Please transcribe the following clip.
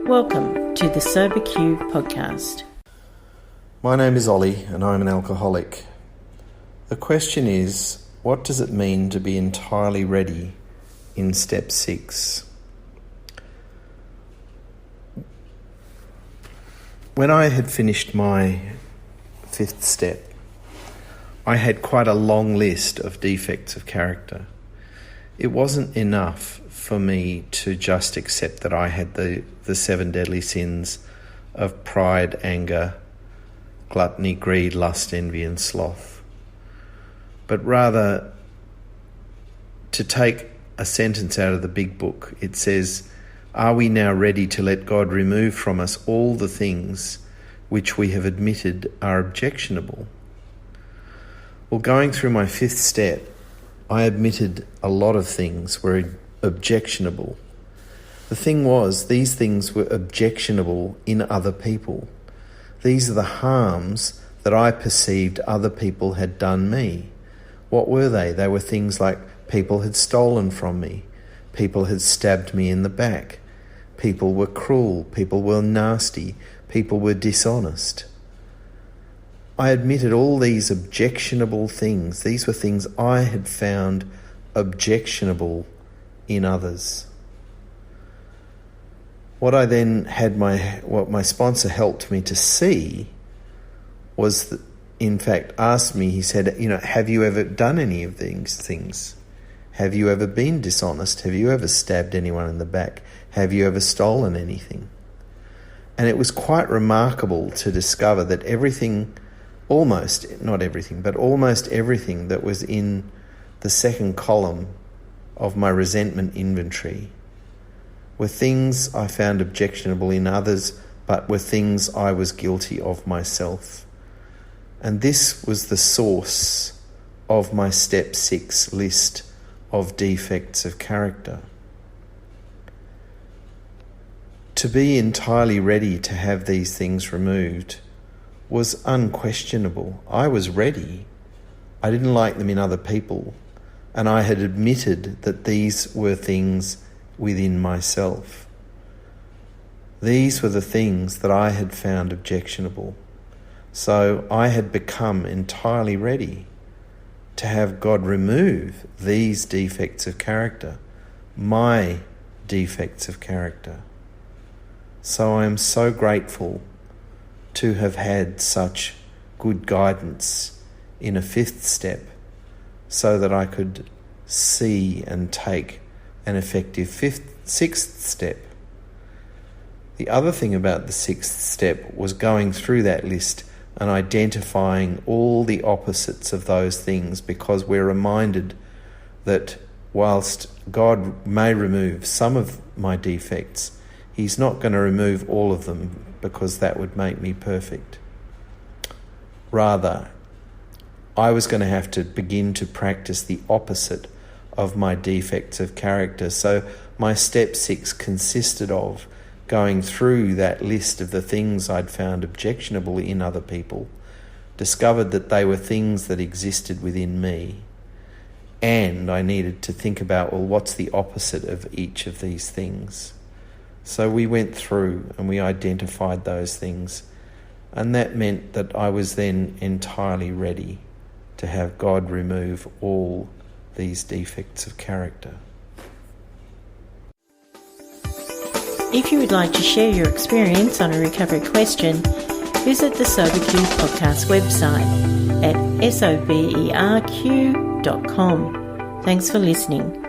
Welcome to the SoberQ podcast. My name is Ollie and I'm an alcoholic. The question is, what does it mean to be entirely ready in step 6? When I had finished my 5th step, I had quite a long list of defects of character. It wasn't enough for me to just accept that I had the 7 deadly sins of pride, anger, gluttony, greed, lust, envy, and sloth. But rather, to take a sentence out of the big book, it says, "Are we now ready to let God remove from us all the things which we have admitted are objectionable?" Well, going through my 5th step, I admitted a lot of things were objectionable. The thing was, these things were objectionable in other people. These are the harms that I perceived other people had done me. What were they? They were things like people had stolen from me, people had stabbed me in the back, people were cruel, people were nasty, people were dishonest. I admitted all these objectionable things. These were things I had found objectionable in others. What I then had what my sponsor helped me to see was that, in fact, asked me, he said, have you ever done any of these things? Have you ever been dishonest? Have you ever stabbed anyone in the back? Have you ever stolen anything? And it was quite remarkable to discover that almost everything that was in the second column of my resentment inventory were things I found objectionable in others, but were things I was guilty of myself. And this was the source of my step 6 list of defects of character. To be entirely ready to have these things removed was unquestionable. I was ready. I didn't like them in other people, and I had admitted that these were things within myself. These were the things that I had found objectionable. So I had become entirely ready to have God remove these defects of character, my defects of character. So I am so grateful to have had such good guidance in a 5th step so that I could see and take an effective 6th step. The other thing about the 6th step was going through that list and identifying all the opposites of those things, because we're reminded that whilst God may remove some of my defects, He's not going to remove all of them, because that would make me perfect. Rather, I was going to have to begin to practice the opposite of my defects of character. So my step 6 consisted of going through that list of the things I'd found objectionable in other people, discovered that they were things that existed within me, and I needed to think about, well, what's the opposite of each of these things? So we went through and we identified those things, and that meant that I was then entirely ready to have God remove all these defects of character. If you would like to share your experience on a recovery question, visit the SoberQ podcast website at soberq.com. Thanks for listening.